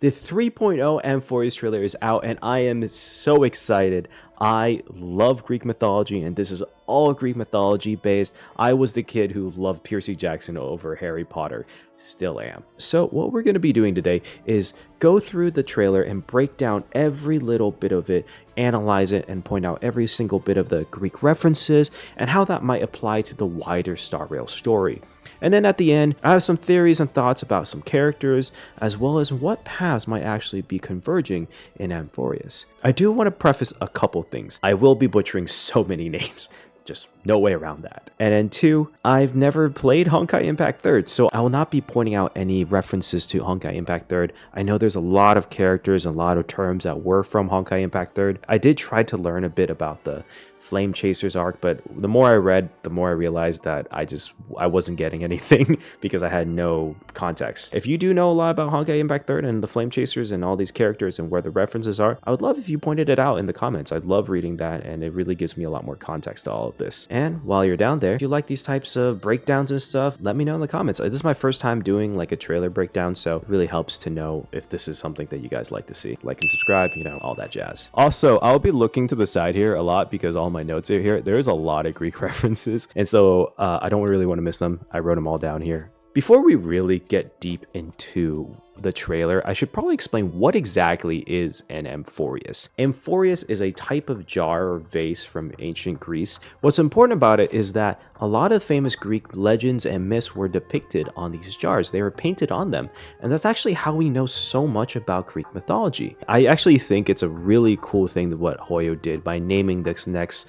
The 3.0 Amphoreus trailer is out and I am so excited. I love Greek mythology and this is all Greek mythology based. I was the kid who loved Percy Jackson over Harry Potter. Still am. So what we're going to be doing today is go through the trailer and break down every little bit of it, analyze it, and point out every single bit of the Greek references and how that might apply to the wider Star Rail story. And then at the end, I have some theories and thoughts about some characters, as well as what paths might actually be converging in Amphoreus. I do want to preface a couple things. I will be butchering so many names. Just no way around that. And then 2, I've never played Honkai Impact 3rd, so I will not be pointing out any references to Honkai Impact 3rd. I know there's a lot of characters and a lot of terms that were from Honkai Impact 3rd. I did try to learn a bit about the Flame Chasers arc, but the more I read, the more I realized that I wasn't getting anything because I had no context. If you do know a lot about Honkai Impact 3rd and the Flame Chasers and all these characters and where the references are, I would love if you pointed it out in the comments. I'd love reading that, and it really gives me a lot more context to all of this. And while you're down there, if you like these types of breakdowns and stuff, let me know in the comments. This is my first time doing like a trailer breakdown, so it really helps to know if this is something that you guys like to see. Like and subscribe, you know, all that jazz. Also, I'll be looking to the side here a lot because all my notes are here. There's a lot of Greek references, and so I don't really want to miss them. I wrote them all down here. Before we really get deep into the trailer, I should probably explain what exactly is an Amphoreus. Amphoreus is a type of jar or vase from ancient Greece. What's important about it is that a lot of famous Greek legends and myths were depicted on these jars. They were painted on them, and that's actually how we know so much about Greek mythology. I actually think it's a really cool thing that what Hoyo did by naming this next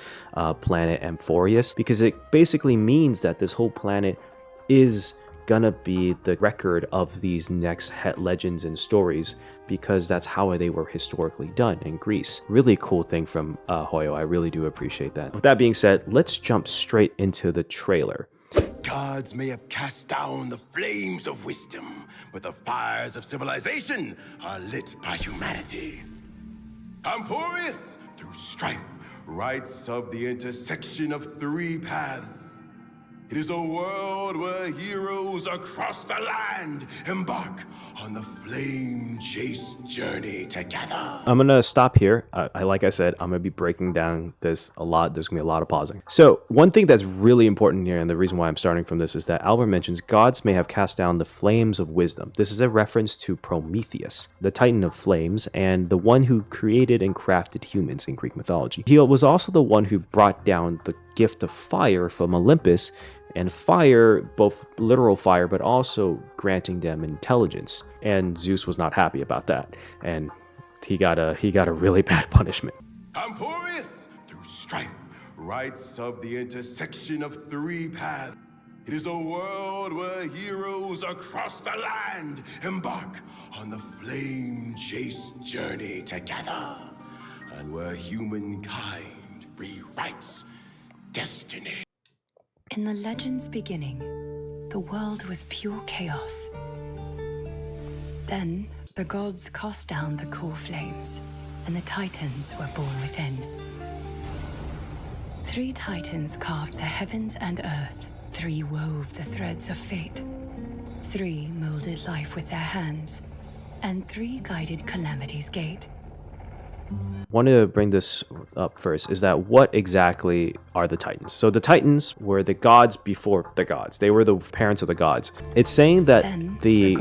planet Amphoreus, because it basically means that this whole planet is gonna be the record of these next legends and stories, because that's how they were historically done in Greece. Really cool thing from Hoyo. I really do appreciate that. With that being said, let's jump straight into the trailer. Gods may have cast down the flames of wisdom, but the fires of civilization are lit by humanity. Amphoreus, through strife, writes of the intersection of 3 paths. It is a world where heroes across the land embark on the flame-chased journey together. I'm gonna stop here. Like I said, I'm gonna be breaking down this a lot. There's gonna be a lot of pausing. So one thing that's really important here, and the reason why I'm starting from this, is that Albert mentions gods may have cast down the flames of wisdom. This is a reference to Prometheus, the titan of flames, and the one who created and crafted humans in Greek mythology. He was also the one who brought down the gift of fire from Olympus, and fire, both literal fire, but also granting them intelligence. And Zeus was not happy about that, and he got a really bad punishment. Amphoreus, through strife, writes of the intersection of 3 paths. It is a world where heroes across the land embark on the flame-chased journey together, and where humankind rewrites destiny. In the legend's beginning, the world was pure chaos. Then, the gods cast down the core flames, and the titans were born within. 3 titans carved the heavens and earth. 3 wove the threads of fate. 3 molded life with their hands, and 3 guided calamity's gate. Wanted to bring this up first, is that what exactly are the Titans? So the Titans were the gods before the gods. They were the parents of the gods. It's saying that the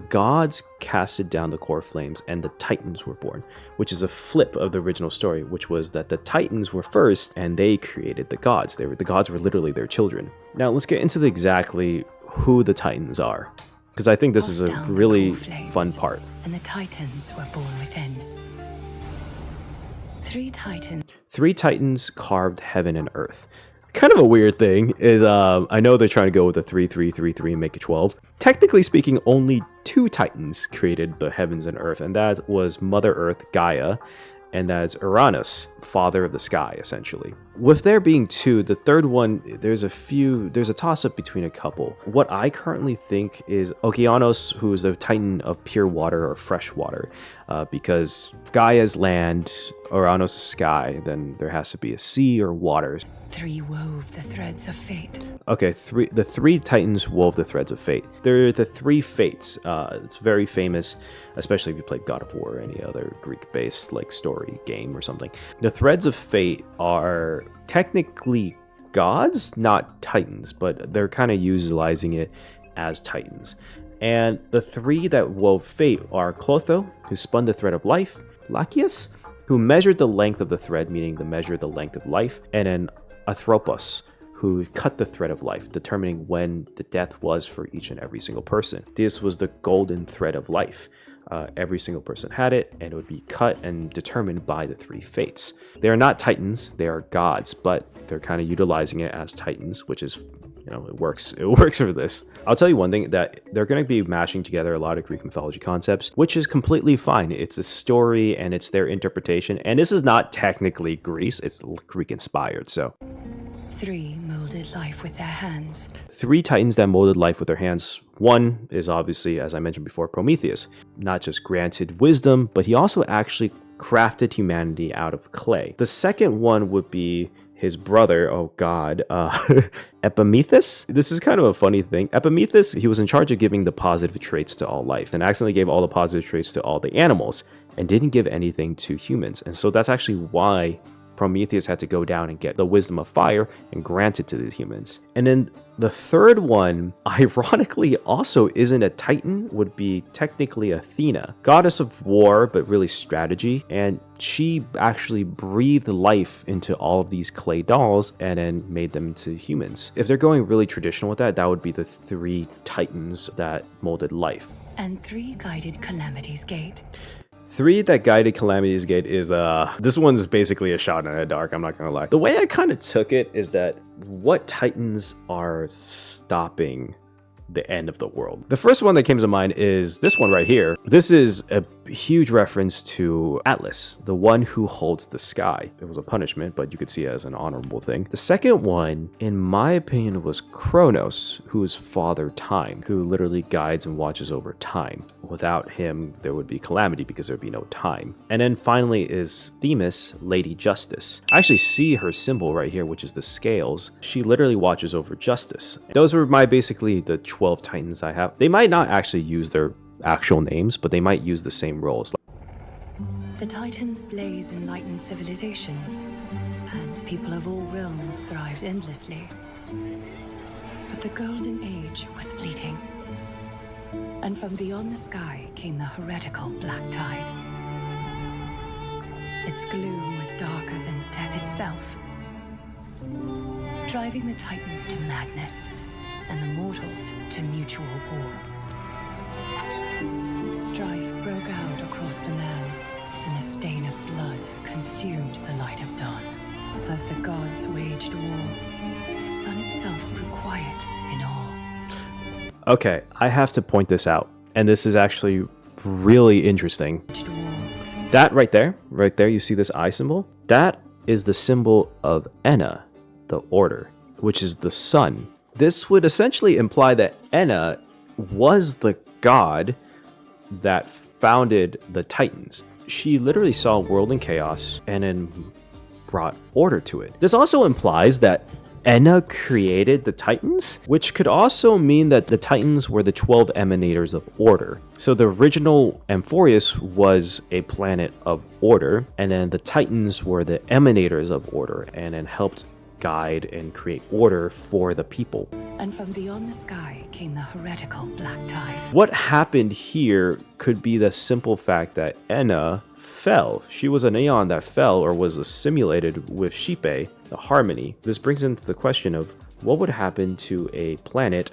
gods casted down the core flames and the Titans were born, which is a flip of the original story, which was that the Titans were first and they created the gods. The gods were literally their children. Now let's get into exactly who the Titans are, because I think this is a really fun part. And the Titans were born within. 3 titans carved heaven and earth. Kind of a weird thing is, I know they're trying to go with a 3-3-3-3 and make it 12. Technically speaking, only 2 titans created the heavens and earth, and that was Mother Earth, Gaia, and that's Uranus, father of the sky, essentially. With there being 2, the third one, there's a toss-up between a couple. What I currently think is Okeanos, who is a titan of pure water or fresh water, because Gaia's land, Uranos is sky, then there has to be a sea or waters. 3 wove the threads of fate. Okay, the three titans wove the threads of fate. They're the 3 fates. It's very famous, especially if you played God of War or any other Greek-based like story game or something. The threads of fate are technically gods, not titans, but they're kind of utilizing it as titans. And the 3 that wove fate are Clotho, who spun the thread of life, Lacheus, who measured the length of the thread, meaning the measure the length of life, and then Athropos, who cut the thread of life, determining when the death was for each and every single person. This was the golden thread of life. Every single person had it, and it would be cut and determined by the 3 fates. They are not titans, they are gods, but they're kind of utilizing it as titans, which is, you know, it works for this. I'll tell you one thing, that they're going to be mashing together a lot of Greek mythology concepts, which is completely fine. It's a story and it's their interpretation, and this is not technically Greece, it's Greek inspired. So 3 molded life with their hands. 3 titans that molded life with their hands. One is obviously, as I mentioned before, Prometheus. Not just granted wisdom, but he also actually crafted humanity out of clay. The second one would be his brother, oh god, Epimetheus? This is kind of a funny thing. Epimetheus, he was in charge of giving the positive traits to all life, and accidentally gave all the positive traits to all the animals, and didn't give anything to humans. And so that's actually why Prometheus had to go down and get the wisdom of fire and grant it to the humans. And then the third one, ironically, also isn't a titan, would be technically Athena, goddess of war, but really strategy. And she actually breathed life into all of these clay dolls and then made them into humans. If they're going really traditional with that, that would be the 3 titans that molded life. And 3 guided Calamity's Gate. 3 that guided Calamity's Gate is, this one's basically a shot in the dark, I'm not gonna lie. The way I kind of took it is that what titans are stopping the end of the world? The first one that came to mind is this one right here. This is a huge reference to Atlas, the one who holds the sky. It was a punishment, but you could see it as an honorable thing. The second one, in my opinion, was Kronos, who is Father Time, who literally guides and watches over time. Without him, there would be calamity because there'd be no time. And then finally is Themis, Lady Justice. I actually see her symbol right here, which is the scales. She literally watches over justice. Those were basically the 12 titans I have. They might not actually use their actual names, but they might use the same roles. The Titans blaze enlightened civilizations, and people of all realms thrived endlessly. But the Golden Age was fleeting, and from beyond the sky came the heretical Black Tide. Its gloom was darker than death itself, driving the Titans to madness and the mortals to mutual war. Strife broke out across the land, and the stain of blood consumed the light of dawn. As the gods waged war, the sun itself grew quiet in awe. Okay, I have to point this out, and this is actually really interesting. That right there, you see this eye symbol? That is the symbol of Ena, the order, which is the sun. This would essentially imply that Ena was the god that founded the Titans. She literally saw a world in chaos and then brought order to it. This also implies that Ena created the Titans, which could also mean that the Titans were the 12 emanators of order. So the original Amphoreus was a planet of order, and then the Titans were the emanators of order and then helped guide and create order for the people. And from beyond the sky came the heretical Black Tide. What happened here could be the simple fact that Ena fell. She was an Aeon that fell or was assimilated with Xipe, the harmony. This brings into the question of what would happen to a planet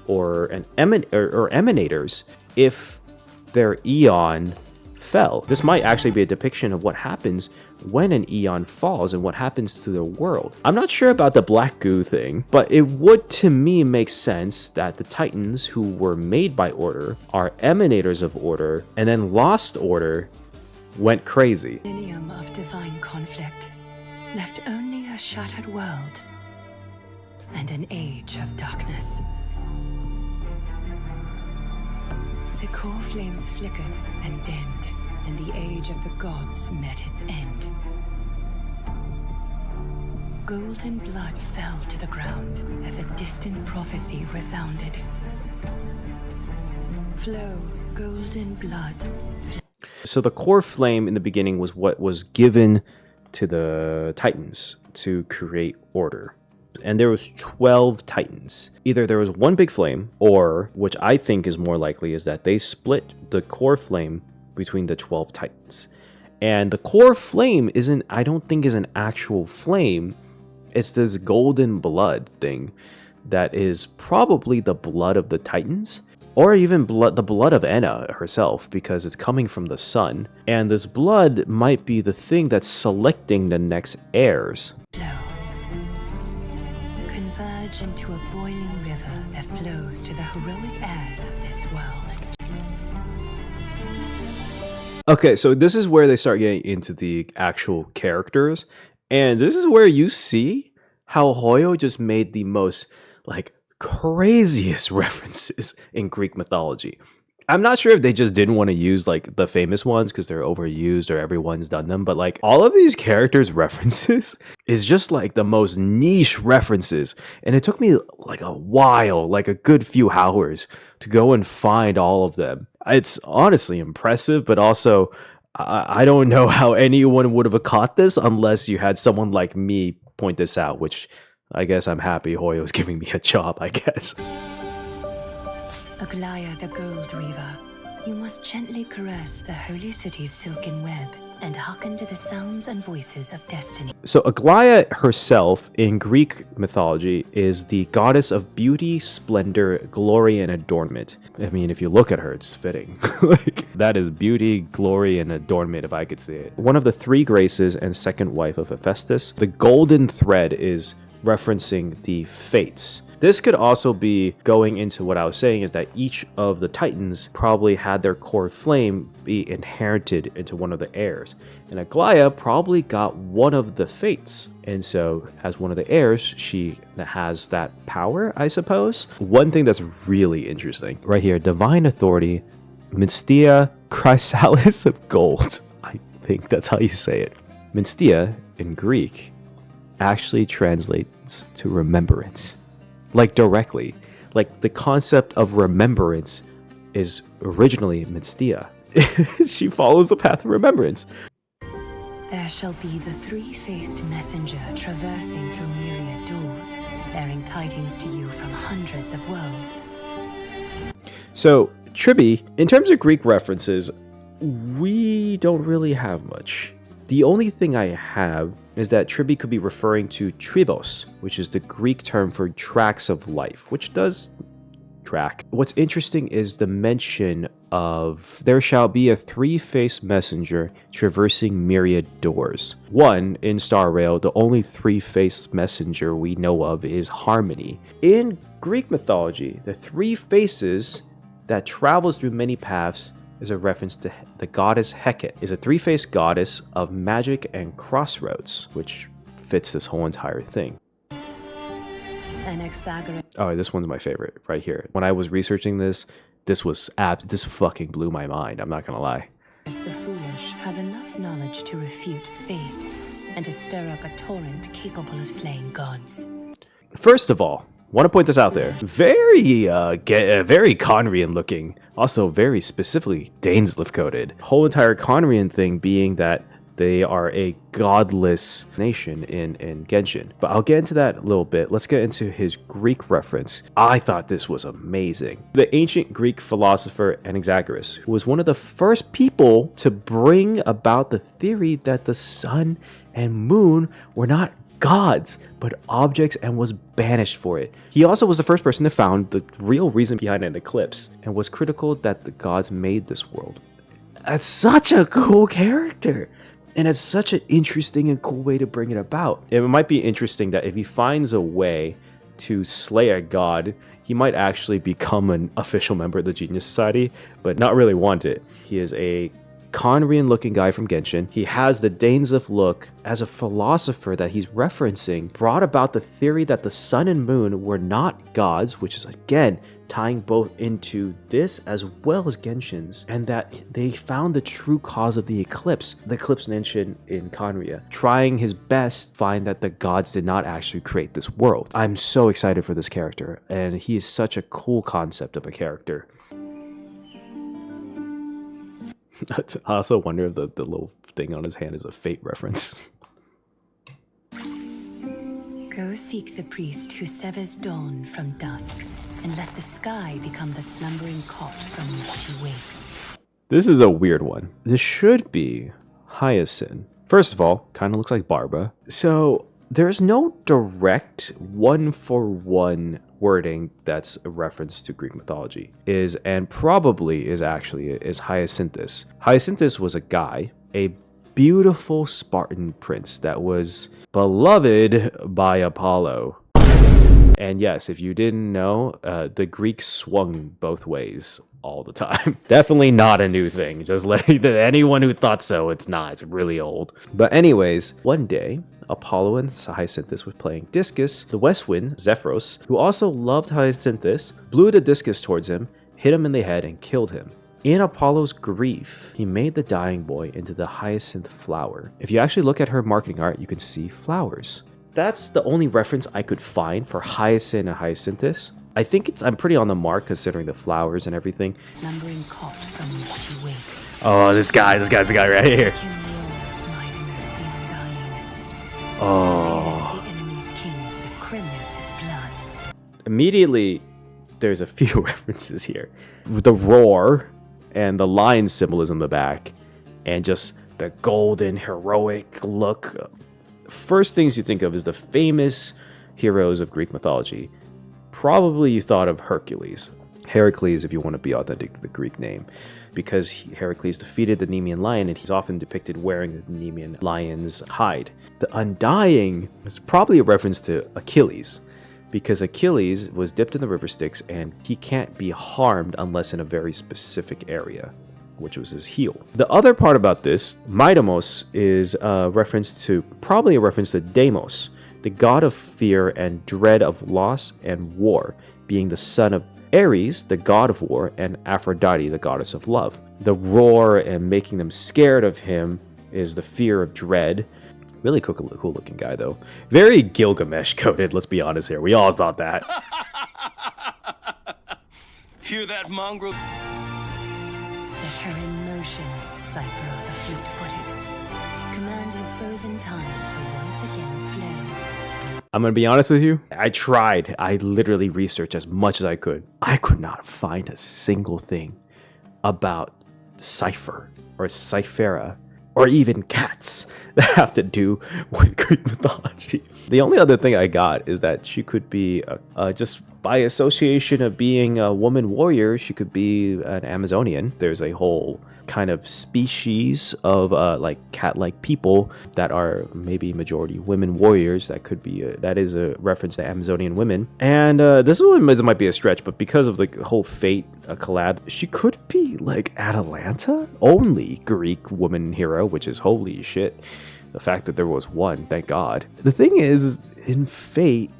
or an emanators if their Aeon fell. This might actually be a depiction of what happens when an Aeon falls and what happens to the world. I'm not sure about the black goo thing, but it would to me make sense that the Titans who were made by order are emanators of order and then lost order, went crazy. Millennium of divine conflict left only a shattered world and an age of darkness. The core flames flickered and dimmed in and the age of the gods met its end. Golden blood fell to the ground as a distant prophecy resounded. Flow, golden blood. So the core flame in the beginning was what was given to the Titans to create order. And there was 12 Titans. Either there was one big flame, or, which I think is more likely, is that they split the core flame between the 12 Titans. And the core flame I don't think is an actual flame. It's this golden blood thing that is probably the blood of the Titans, or even the blood of Ena herself, because it's coming from the sun. And this blood might be the thing that's selecting the next heirs. Flow. Converge into a boiling river that flows to the heroic heirs of this world. Okay, so this is where they start getting into the actual characters. And this is where you see how Hoyo just made the most, craziest references in Greek mythology. I'm not sure if they just didn't want to use, the famous ones because they're overused or everyone's done them, but, all of these characters' references is just, the most niche references. And it took me, a while, a good few hours to go and find all of them. It's honestly impressive, but also I don't know how anyone would have caught this unless you had someone like me point this out, which I guess I'm happy Hoyo's giving me a job, I guess. Aglaea the Gold Reaver, you must gently caress the holy city's silken web and hearken to the sounds and voices of destiny. So Aglaea herself in Greek mythology is the goddess of beauty, splendor, glory, and adornment. I mean, if you look at her, it's fitting. That is beauty, glory, and adornment, if I could say it. One of the three graces and second wife of Hephaestus. The golden thread is referencing the fates. This could also be going into what I was saying, is that each of the Titans probably had their core flame be inherited into one of the heirs. And Aglaea probably got one of the fates. And so as one of the heirs, she has that power, I suppose. One thing that's really interesting right here, divine authority, Mystia Chrysalis of gold. I think that's how you say it. Mystia in Greek actually translates to remembrance. Directly. The concept of remembrance is originally Mystia. She follows the path of remembrance. There shall be the three-faced messenger traversing through myriad doors, bearing tidings to you from hundreds of worlds. So, Tribbie, in terms of Greek references, we don't really have much. The only thing I have is that Tribbie could be referring to tribos, which is the Greek term for tracks of life, which does track. What's interesting is the mention of there shall be a three-faced messenger traversing myriad doors. One, in Star Rail, the only three-faced messenger we know of is Harmony. In Greek mythology, the three faces that travels through many paths is a reference to the goddess Hecate, is a three-faced goddess of magic and crossroads, which fits this whole entire thing. Oh, this one's my favorite right here. When I was researching this fucking blew my mind, I'm not gonna lie. The foolish has enough knowledge to refute faith and to stir up a torrent capable of slaying gods. First of all, want to point this out there. Very Conrian looking. Also very specifically Dainsliff coded. Whole entire Conrian thing being that they are a godless nation in Genshin. But I'll get into that a little bit. Let's get into his Greek reference. I thought this was amazing. The ancient Greek philosopher Anaxagoras, who was one of the first people to bring about the theory that the sun and moon were not gods, but objects, and was banished for it. He also was the first person to found the real reason behind an eclipse, and was critical that the gods made this world. That's such a cool character, and it's such an interesting and cool way to bring it about. It might be interesting that if he finds a way to slay a god, he might actually become an official member of the Genius Society, but not really want it. He is a Conrian looking guy from Genshin. He has the Dainsliff look. As a philosopher that he's referencing, brought about the theory that the sun and moon were not gods, which is again tying both into this as well as Genshin's, and that they found the true cause of the eclipse nation in Conria, trying his best to find that the gods did not actually create this world. I'm so excited for this character, and he is such a cool concept of a character. I also wonder if the little thing on his hand is a Fate reference. Go seek the priest who severs dawn from dusk, and let the sky become the slumbering cot from which she wakes. This is a weird one. This should be Hyacine. First of all, kind of looks like Barba. So there's no direct one-for-one wording that's a reference to Greek mythology. Probably is Hyacinthus. Hyacinthus was a guy, a beautiful Spartan prince that was beloved by Apollo. And yes, if you didn't know, the Greeks swung both ways all the time. Definitely not a new thing. Just letting anyone who thought so, it's not. It's really old. But anyways, one day, Apollo and Hyacinthus were playing discus. The west wind, Zephyros, who also loved Hyacinthus, blew the discus towards him, hit him in the head, and killed him. In Apollo's grief, he made the dying boy into the hyacinth flower. If you actually look at her marketing art, you can see flowers. That's the only reference I could find for Hyacine and Hyacinthus. I think I'm pretty on the mark considering the flowers and everything. Slumbering cot from which she wakes. Oh, this guy's the guy right here. Oh. The enemy's king with Crimnos' blood. Immediately, there's a few references here. The roar and the lion symbolism in the back, and just the golden heroic look. First things you think of is the famous heroes of Greek mythology. Probably you thought of Hercules. Heracles, if you want to be authentic to the Greek name, because Heracles defeated the Nemean lion, and he's often depicted wearing the Nemean lion's hide. The Undying is probably a reference to Achilles, because Achilles was dipped in the river Styx, and he can't be harmed unless in a very specific area, which was his heel. The other part about this, Mydemos, is probably a reference to Deimos, the god of fear and dread of loss and war, being the son of Ares, the god of war, and Aphrodite, the goddess of love. The roar and making them scared of him is the fear of dread. Really cool looking guy, though. Very Gilgamesh coded, let's be honest here. We all thought that. Hear that, mongrel? Set her in motion, Cipher of the fleet-footed. Command your frozen time to once again flow. I'm gonna be honest with you. I tried. I literally researched as much as I could. I could not find a single thing about Cipher or Cyphera or even cats that have to do with Greek mythology. The only other thing I got is that she could be, just by association of being a woman warrior, she could be an Amazonian. There's a whole kind of species of like cat-like people that are maybe majority women warriors. That could be that is a reference to Amazonian women. And this one might be a stretch, but because of the whole Fate collab, she could be like Atalanta, only Greek woman hero, which is holy shit. The fact that there was one, thank God. The thing is in Fate,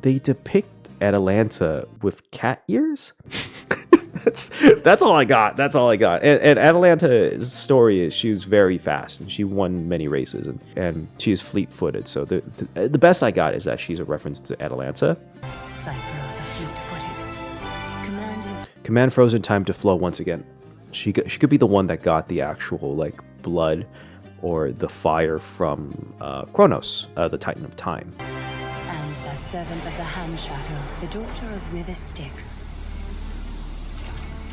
they depict Atalanta with cat ears. That's all I got. That's all I got. And Atalanta's story is she was very fast and she won many races and she is fleet-footed. So the best I got is that she's a reference to Atalanta. Cipher of the fleet-footed. Command frozen time to flow once again. She could be the one that got the actual like blood or the fire from Kronos, the Titan of Time. And that servant of the Hand Shadow, the daughter of River Styx.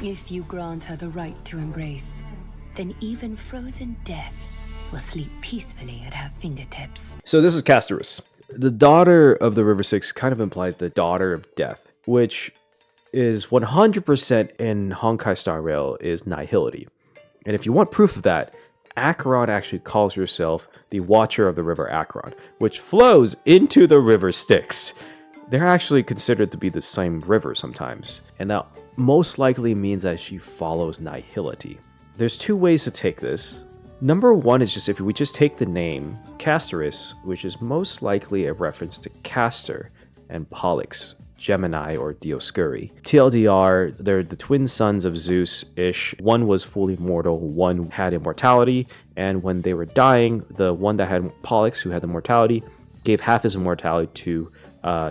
If you grant her the right to embrace, then even frozen death will sleep peacefully at her fingertips. So this is Castorice. The daughter of the River Styx kind of implies the daughter of death, which is 100% in Honkai Star Rail is nihility. And if you want proof of that, Acheron actually calls herself the Watcher of the River Acheron, which flows into the River Styx. They're actually considered to be the same river sometimes, and that most likely means that she follows nihility. There's two ways to take this. Number one is just if we just take the name Castorice, which is most likely a reference to Castor and Pollux, Gemini or Dioscuri. TLDR, they're the twin sons of Zeus-ish. One was fully mortal, one had immortality, and when they were dying, the one that had Pollux, who had immortality, gave half his immortality to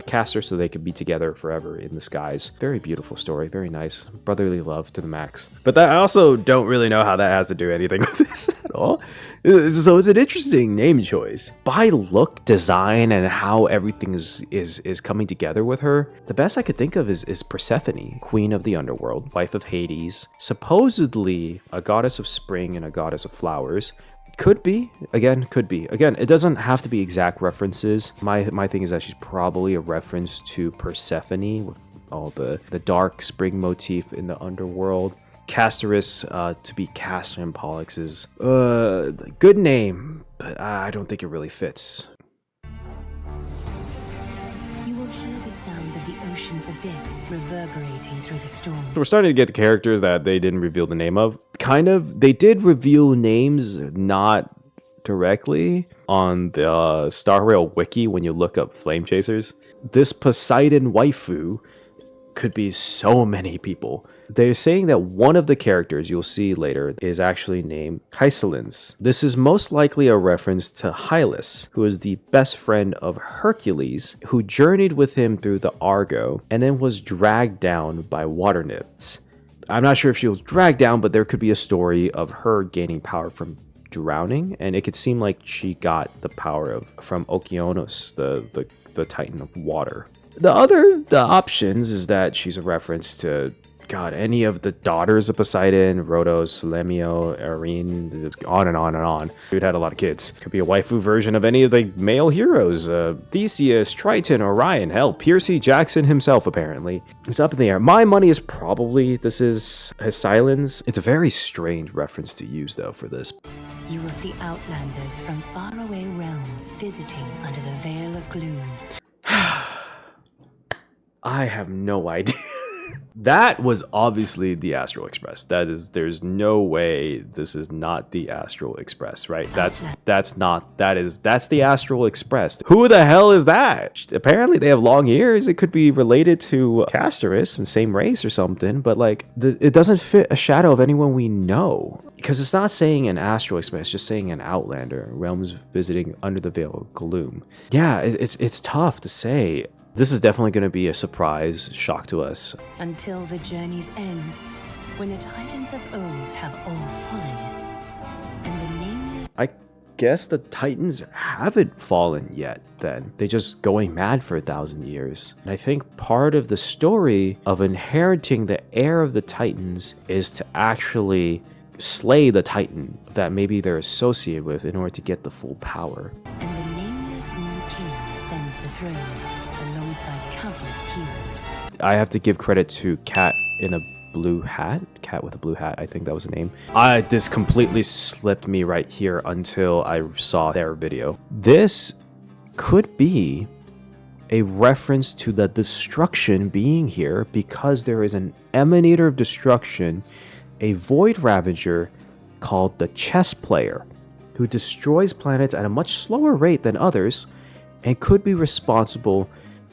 Castor so they could be together forever in the skies. Very beautiful story, very nice. Brotherly love to the max. But I also don't really know how that has to do anything with this at all. So it's an interesting name choice. By look, design, and how everything is coming together with her, the best I could think of is Persephone, queen of the underworld, wife of Hades, supposedly a goddess of spring and a goddess of flowers. Could be. Again, it doesn't have to be exact references. My thing is that she's probably a reference to Persephone with all the dark spring motif in the underworld. Castorice, to be Castor and Pollux is good name, but I don't think it really fits. You will hear the sound of the ocean's abyss reverberating through the storm. So we're starting to get the characters that they didn't reveal the name of. Kind of, they did reveal names, not directly, on the Star Rail wiki when you look up flame chasers. This Poseidon waifu could be so many people. They're saying that one of the characters you'll see later is actually named Hyacine. This is most likely a reference to Hylas, who is the best friend of Hercules, who journeyed with him through the Argo and then was dragged down by water nymphs. I'm not sure if she was dragged down, but there could be a story of her gaining power from drowning, and it could seem like she got the power from Okeanos, the titan of water. The options is that she's a reference to, God, any of the daughters of Poseidon, Rhodos, Lemio, Arene, on and on and on. Dude had a lot of kids. Could be a waifu version of any of the male heroes. Theseus, Triton, Orion, hell, Percy Jackson himself, apparently. It's up in the air. My money is probably this is Hyacine. It's a very strange reference to use, though, for this. You will see outlanders from faraway realms visiting under the veil of gloom. I have no idea. That was obviously the Astral Express. There's no way this is not the Astral Express, right? That's the Astral Express. Who the hell is that? Apparently they have long ears. It could be related to Castorice and same race or something, but like it doesn't fit a shadow of anyone we know. Because it's not saying an Astral Express, it's just saying an Outlander, realms visiting under the veil of gloom. Yeah, it's tough to say. This is definitely going to be a surprise shock to us. Until the journey's end, when the Titans of old have all fallen, and the nameless... I guess the Titans haven't fallen yet, then. They're just going mad for 1,000 years. And I think part of the story of inheriting the heir of the Titans is to actually slay the Titan that maybe they're associated with in order to get the full power. And the nameless new king ascends the throne, alongside countless heroes. I have to give credit to Cat in a blue hat. Cat with a blue hat, I think that was the name. This completely slipped me right here until I saw their video. This could be a reference to the destruction being here because there is an emanator of destruction, a void ravager called the chess player, who destroys planets at a much slower rate than others and could be responsible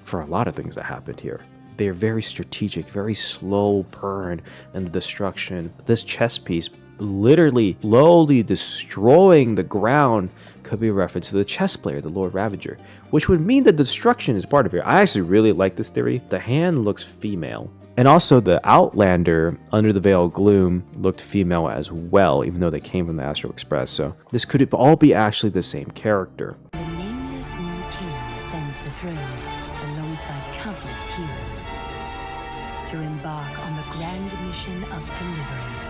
for a lot of things that happened here. They are very strategic, very slow burn and the destruction. This chess piece literally slowly destroying the ground could be a reference to the chess player, the Lord Ravager, which would mean that destruction is part of it. I actually really like this theory. The hand looks female. And also the Outlander under the veil of gloom looked female as well, even though they came from the Astral Express. So this could all be actually the same character. The nameless new king ascends the throne, alongside countless heroes, to embark on the grand mission of deliverance.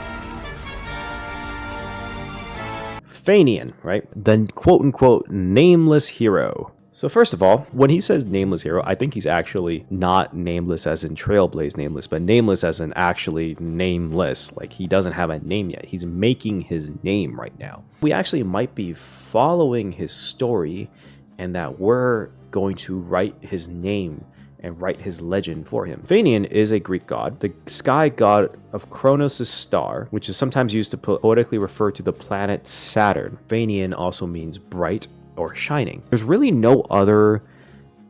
Phainon, right? The quote-unquote nameless hero. So first of all, when he says nameless hero, I think he's actually not nameless as in Trailblaze nameless, but nameless as in actually nameless. Like he doesn't have a name yet. He's making his name right now. We actually might be following his story and that we're going to write his name and write his legend for him. Phainon is a Greek god, the sky god of Kronos' star, which is sometimes used to poetically refer to the planet Saturn. Phainon also means bright or shining. There's really no other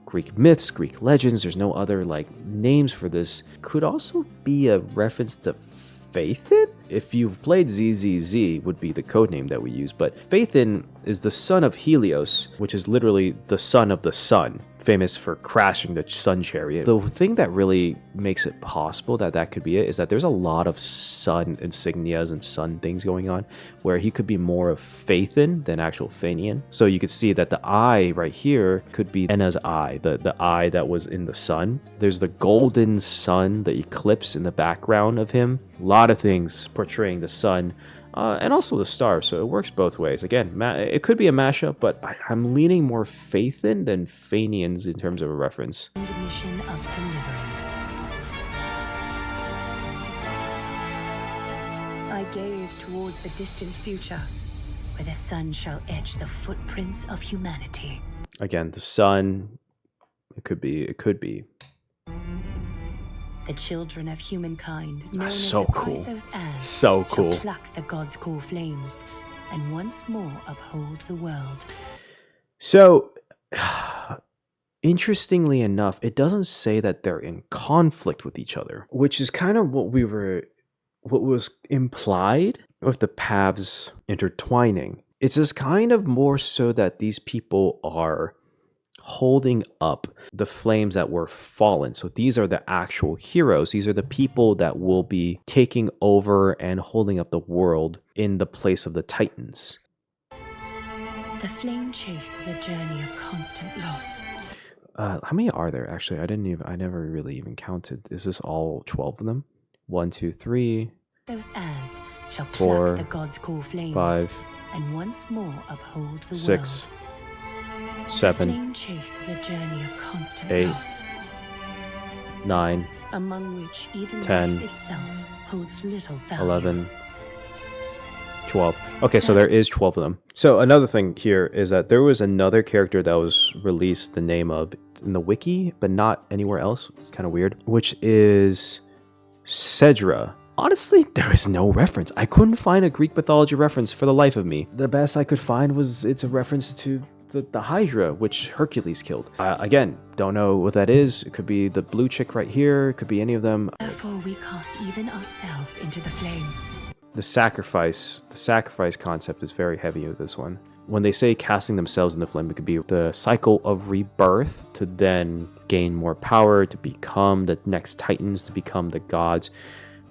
Greek myths, Greek legends. There's no other like names for this. Could also be a reference to Phainon? If you've played ZZZ would be the codename that we use, but Phainon is the son of Helios, which is literally the son of the sun, famous for crashing the sun chariot. The thing that really makes it possible that that could be it is that there's a lot of sun insignias and sun things going on, where he could be more of Phainon than actual Phainon. So you could see that the eye right here could be Ena's eye, the eye that was in the sun. There's the golden sun, the eclipse in the background of him. A lot of things portraying the sun. And also the stars, so it works both ways. Again, it could be a mashup, but I'm leaning more Phainon than Phainians in terms of a reference. The mission of deliverance. I gaze towards the distant future, where the sun shall etch the footprints of humanity. Again, the sun, it could be. The children of humankind, known So as the cool. Chrysos as, So shall cool. pluck the gods' core flames, and once more uphold the world. So, interestingly enough, it doesn't say that they're in conflict with each other, which is kind of what was implied with the paths intertwining. It's just kind of more so that these people are holding up the flames that were fallen. So these are the actual heroes. These are the people that will be taking over and holding up the world in the place of the Titans. The flame chase is a journey of constant loss. How many are there actually? I never really even counted. Is this all 12 of them? 1, 2, 3, Those as shall 4, pluck the gods' core flames, 5, and once more uphold the 6, world. 7, Flame chase is a journey of constant 8, loss, 9, among which even 10, life itself holds little value. 11, 12. Okay, so there is 12 of them. So another thing here is that there was another character that was released the name of in the wiki, but not anywhere else. It's kind of weird, which is Cerydra. Honestly, there is no reference. I couldn't find a Greek mythology reference for the life of me. The best I could find was it's a reference to the Hydra, which Hercules killed. Again, don't know what that is. It could be the blue chick right here. It could be any of them. Therefore we cast even ourselves into the flame. The sacrifice concept is very heavy with this one. When they say casting themselves in the flame, it could be the cycle of rebirth to then gain more power, to become the next titans, to become the gods.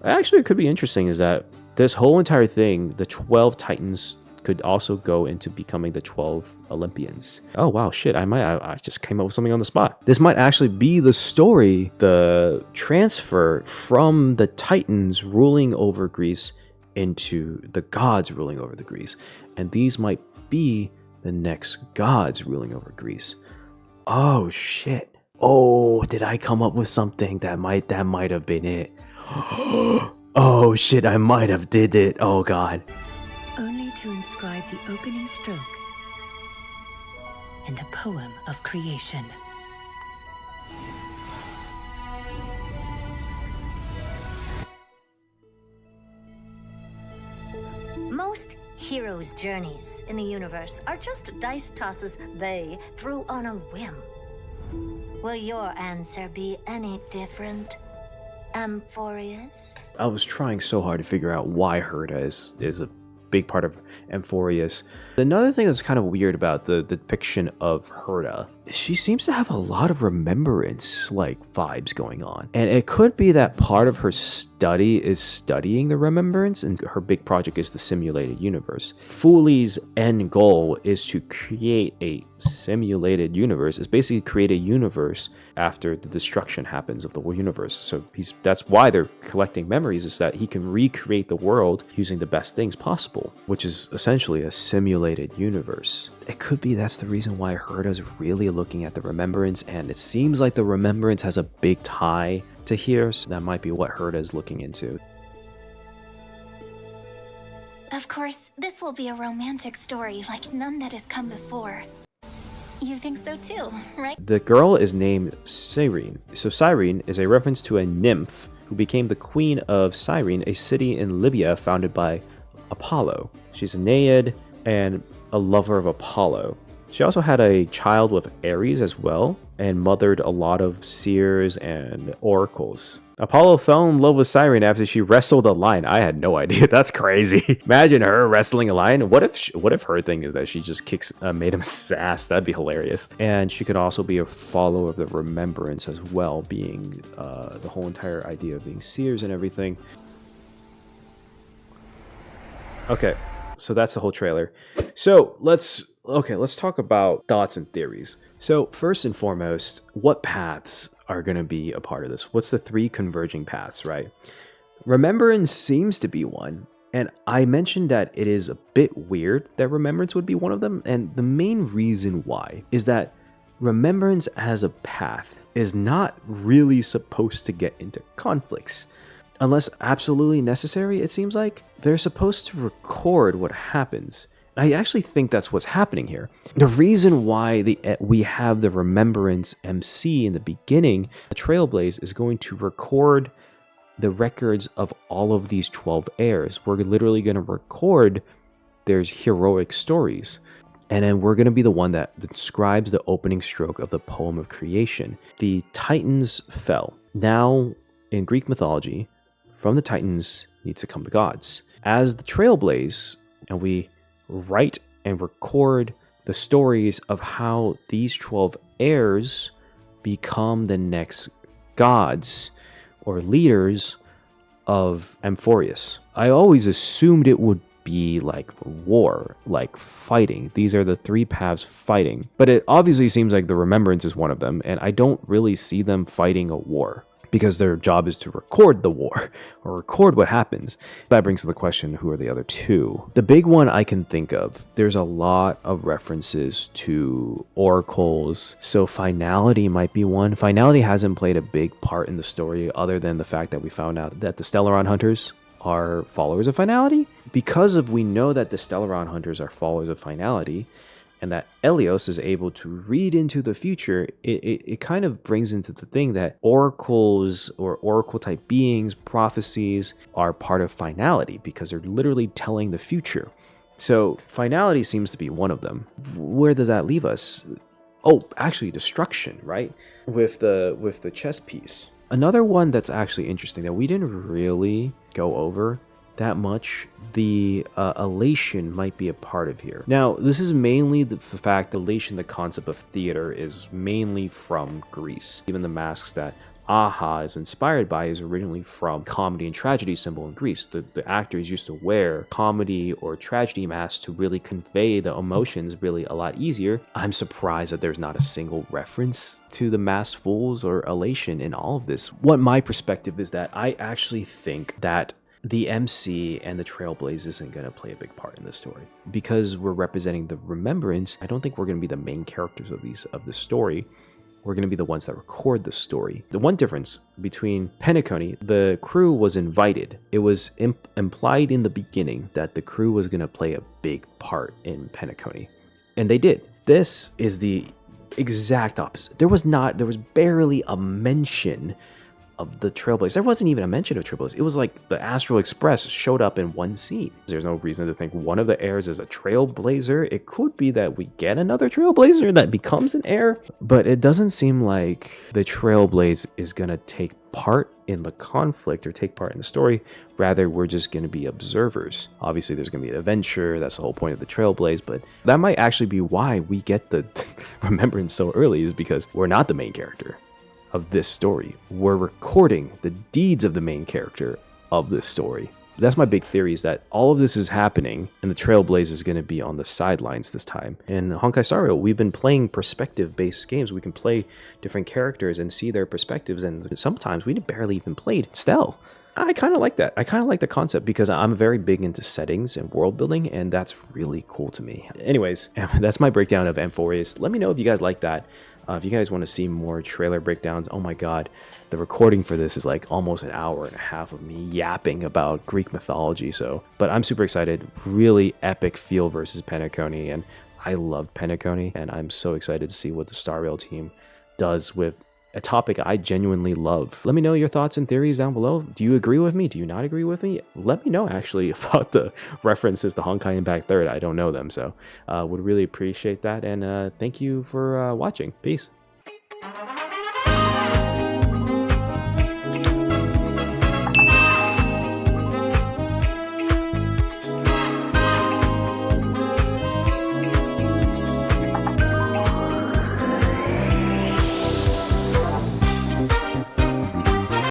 Actually, it could be interesting is that this whole entire thing, the 12 titans could also go into becoming the 12 Olympians. Oh wow, shit, I just came up with something on the spot. This might actually be the story, the transfer from the titans ruling over Greece into the gods ruling over the Greece. And these might be the next gods ruling over Greece. Oh shit. Oh, did I come up with something that might have been it? Oh shit, I might have did it. Oh god. Only to inscribe the opening stroke in the poem of creation. Most heroes' journeys in the universe are just dice tosses they threw on a whim. Will your answer be any different, Amphoreus? I was trying so hard to figure out why Herta is a big part of Amphoreus. Another thing that's kind of weird about the depiction of Herta, she seems to have a lot of remembrance like vibes going on. And it could be that part of her study is studying the remembrance, and her big project is the simulated universe. Fuli's end goal is to create a simulated universe. Is basically create a universe after the destruction happens of the universe. So that's why they're collecting memories, is that he can recreate the world using the best things possible, which is essentially a simulated universe. It could be that's the reason why Herta's really looking at the remembrance, and it seems like the remembrance has a big tie to here, so that might be what Herta is looking into. Of course, this will be a romantic story like none that has come before. You think so too, right? The girl is named Cyrene. So Cyrene is a reference to a nymph who became the queen of Cyrene, a city in Libya founded by Apollo. She's a Naiad and a lover of Apollo. She also had a child with Ares as well, and mothered a lot of seers and oracles. Apollo fell in love with Cyrene after she wrestled a lion. I had no idea. That's crazy. Imagine her wrestling a lion. What if her thing is that she just made him ass? That'd be hilarious. And she could also be a follower of the Remembrance as well, being the whole entire idea of being seers and everything. Okay, so that's the whole trailer. So let's talk about thoughts and theories. So first and foremost, what paths are going to be a part of this? What's the 3 converging paths, right? Remembrance seems to be one. And I mentioned that it is a bit weird that Remembrance would be one of them. And the main reason why is that Remembrance as a path is not really supposed to get into conflicts. Unless absolutely necessary, it seems like. They're supposed to record what happens. I actually think that's what's happening here. The reason why we have the Remembrance MC in the beginning, the Trailblaze is going to record the records of all of these 12 heirs. We're literally going to record their heroic stories. And then we're going to be the one that describes the opening stroke of the poem of creation. The Titans fell. Now, in Greek mythology, from the Titans needs to come the gods. As the Trailblaze, and we write and record the stories of how these 12 heirs become the next gods or leaders of Amphoreus. I always assumed it would be like war, like fighting. These are the 3 paths fighting. But it obviously seems like the Remembrance is one of them, and I don't really see them fighting a war, because their job is to record the war or record what happens. That brings to the question, who are the other 2? The big one I can think of, there's a lot of references to oracles. So finality might be one. Finality hasn't played a big part in the story other than the fact that we found out that the Stellaron Hunters are followers of finality. Because we know that the Stellaron Hunters are followers of finality, and that Elios is able to read into the future, it kind of brings into the thing that oracles or oracle-type beings, prophecies, are part of finality because they're literally telling the future. So finality seems to be one of them. Where does that leave us? Oh, actually destruction, right? With the chess piece. Another one that's actually interesting that we didn't really go over that much, the elation might be a part of here. Now, this is mainly the fact that elation, the concept of theater, is mainly from Greece. Even the masks that Aha is inspired by is originally from comedy and tragedy symbol in Greece. The actors used to wear comedy or tragedy masks to really convey the emotions really a lot easier. I'm surprised that there's not a single reference to the masked fools or elation in all of this. What my perspective is that I actually think that the MC and the Trailblaze isn't going to play a big part in this story. Because we're representing the Remembrance, I don't think we're going to be the main characters of the story. We're going to be the ones that record the story. The one difference between Penacony, the crew was invited. It was implied in the beginning that the crew was going to play a big part in Penacony. And they did. This is the exact opposite. There was barely a mention of the Trailblaze. There wasn't even a mention of Trailblaze. It was like the Astral Express showed up in one scene. There's no reason to think one of the heirs is a Trailblazer. It could be that we get another Trailblazer that becomes an heir, but it doesn't seem like the Trailblaze is going to take part in the conflict or take part in the story. Rather, we're just going to be observers. Obviously, there's going to be an adventure. That's the whole point of the Trailblaze, but that might actually be why we get the Remembrance so early, is because we're not the main character of this story. We're recording the deeds of the main character of this story. That's my big theory, is that all of this is happening and the Trailblaze is going to be on the sidelines this time. In Honkai Star Rail, we've been playing perspective-based games. We can play different characters and see their perspectives, and sometimes we barely even played Stell. I kind of like that. I kind of like the concept because I'm very big into settings and world building, and that's really cool to me. Anyways, that's my breakdown of Amphoreus. Let me know if you guys like that. If you guys want to see more trailer breakdowns, oh my god, the recording for this is like almost an hour and a half of me yapping about Greek mythology. But I'm super excited. Really epic feel versus Penacony, and I loved Penacony, and I'm so excited to see what the Star Rail team does with a topic I genuinely love. Let me know your thoughts and theories down below. Do you agree with me? Do you not agree with me? Let me know actually about the references to Honkai Impact 3rd. I don't know them, so would really appreciate that. And thank you for watching. Peace.